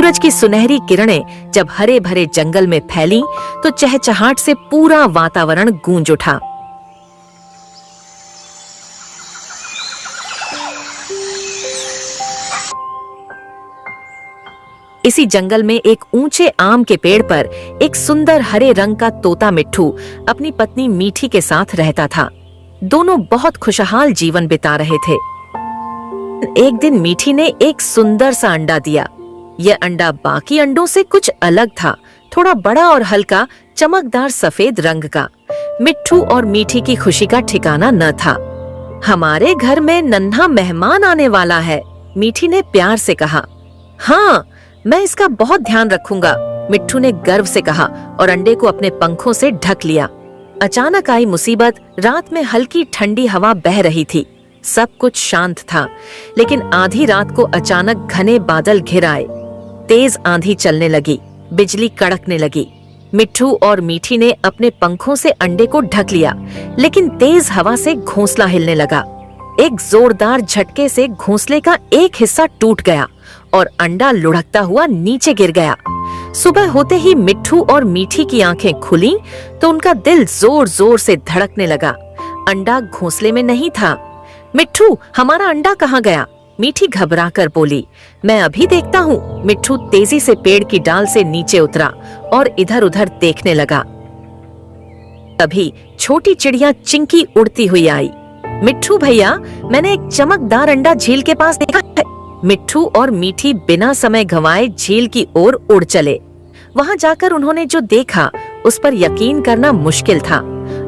सूरज की सुनहरी किरणें जब हरे भरे जंगल में फैलीं, तो चहचहाट से पूरा वातावरण गूंज उठा। इसी जंगल में एक ऊंचे आम के पेड़ पर एक सुंदर हरे रंग का तोता मिट्ठू अपनी पत्नी मीठी के साथ रहता था। दोनों बहुत खुशहाल जीवन बिता रहे थे। एक दिन मीठी ने एक सुंदर सा अंडा दिया। यह अंडा बाकी अंडों से कुछ अलग था, थोड़ा बड़ा और हल्का, चमकदार सफेद रंग का। मिट्ठू और मीठी की खुशी का ठिकाना न था। हमारे घर में नन्हा मेहमान आने वाला है, मीठी ने प्यार से कहा। हाँ, मैं इसका बहुत ध्यान रखूंगा, मिट्ठू ने गर्व से कहा और अंडे को अपने पंखों से ढक लिया। अचानक आई मुसीबत। रात में हल्की ठंडी हवा बह रही थी। सब कुछ शांत था, लेकिन आधी रात को अचानक घने बादल घिर आए। तेज आंधी चलने लगी, बिजली कड़कने लगी। मिट्ठू और मीठी ने अपने पंखों से अंडे को ढक लिया, लेकिन तेज हवा से घोंसला हिलने लगा। एक जोरदार झटके से घोंसले का एक हिस्सा टूट गया और अंडा लुढ़कता हुआ नीचे गिर गया। सुबह होते ही मिट्ठू और मीठी की आंखें खुलीं तो उनका दिल जोर जोर से धड़कने लगा। अंडा घोंसले में नहीं था। मिट्ठू, हमारा अंडा कहाँ गया? मीठी घबराकर बोली। मैं अभी देखता हूँ। मिट्ठू तेजी से पेड़ की डाल से नीचे उतरा और इधर उधर देखने लगा। तभी छोटी चिड़िया चिंकी उड़ती हुई आई। मिट्ठू भैया, मैंने एक चमकदार अंडा झील के पास देखा है। मिट्ठू और मीठी बिना समय गंवाए झील की ओर उड़ चले। वहां जाकर उन्होंने जो देखा उस पर यकीन करना मुश्किल था।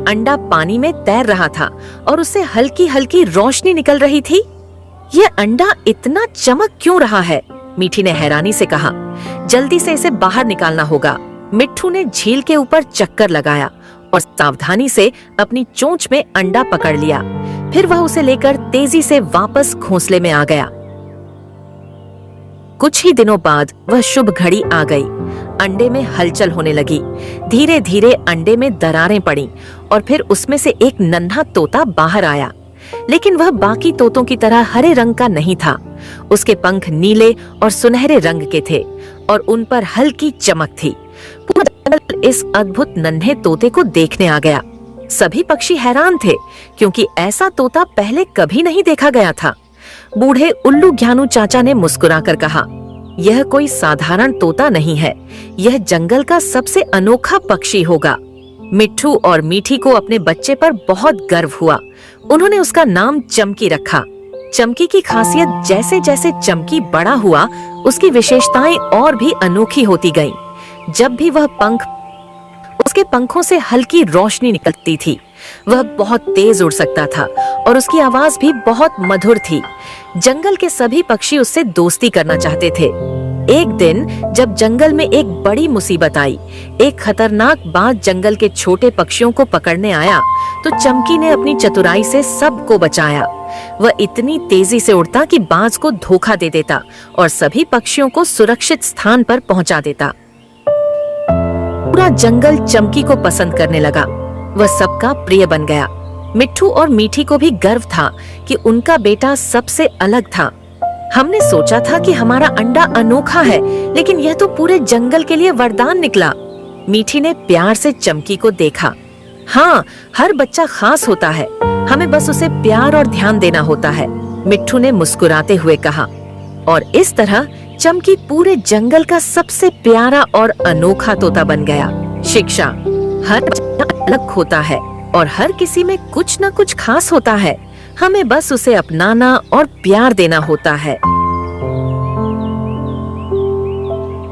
अंडा पानी में तैर रहा था और उससे हल्की हल्की रोशनी निकल रही थी। यह अंडा इतना चमक क्यों रहा है? मीठी ने हैरानी से कहा। जल्दी से इसे बाहर निकालना होगा। मिट्ठू ने झील के ऊपर चक्कर लगाया और सावधानी से अपनी चोंच में अंडा पकड़ लिया। फिर वह उसे लेकर तेजी से वापस घोंसले में आ गया। कुछ ही दिनों बाद वह शुभ घड़ी आ गई। अंडे में हलचल होने लगी। धीरे धीरे अंडे में दरारें पड़ी और फिर उसमें से एक नन्हा तोता बाहर आया। लेकिन वह बाकी तोतों की तरह हरे रंग का नहीं था। उसके पंख नीले और सुनहरे रंग के थे और उन पर हल्की चमक थी। पूरा जंगल इस अद्भुत नन्हे तोते को देखने आ गया। सभी पक्षी हैरान थे, क्योंकि ऐसा तोता पहले कभी नहीं देखा गया था। बूढ़े उल्लू ज्ञानू चाचा ने मुस्कुराकर कहा, यह कोई साधारण तोता नहीं है, यह जंगल का सबसे अनोखा पक्षी होगा। मिट्ठू और मीठी को अपने बच्चे पर बहुत गर्व हुआ। उन्होंने उसका नाम चमकी रखा। चमकी की खासियत जैसे जैसे चमकी बड़ा हुआ, उसकी विशेषताएं और भी अनोखी होती गईं। जब भी वह उसके पंखों से हल्की रोशनी निकलती थी। वह बहुत तेज उड़ सकता था और उसकी आवाज भी बहुत मधुर थी। जंगल के सभी पक्षी उससे दोस्ती करना चाहते थे। एक दिन जब जंगल में एक बड़ी मुसीबत आई, एक खतरनाक बाज जंगल के छोटे पक्षियों को पकड़ने आया, तो चमकी ने अपनी चतुराई से सबको बचाया। वह इतनी तेजी से उड़ता कि बाज को धोखा दे देता और सभी पक्षियों को सुरक्षित स्थान पर पहुंचा देता। पूरा जंगल चमकी को पसंद करने लगा। वह सबका प्रिय बन गया। मिट्ठू और मीठी को भी गर्व था कि उनका बेटा सबसे अलग था। हमने सोचा था कि हमारा अंडा अनोखा है, लेकिन यह तो पूरे जंगल के लिए वरदान निकला। मीठी ने प्यार से चमकी को देखा। हाँ, हर बच्चा खास होता है, हमें बस उसे प्यार और ध्यान देना होता है, मिट्ठू ने मुस्कुराते हुए कहा। और इस तरह चमकी पूरे जंगल का सबसे प्यारा और अनोखा तोता बन गया। शिक्षा, हर बच्चा अलग होता है और हर किसी में कुछ न कुछ खास होता है, हमें बस उसे अपनाना और प्यार देना होता है।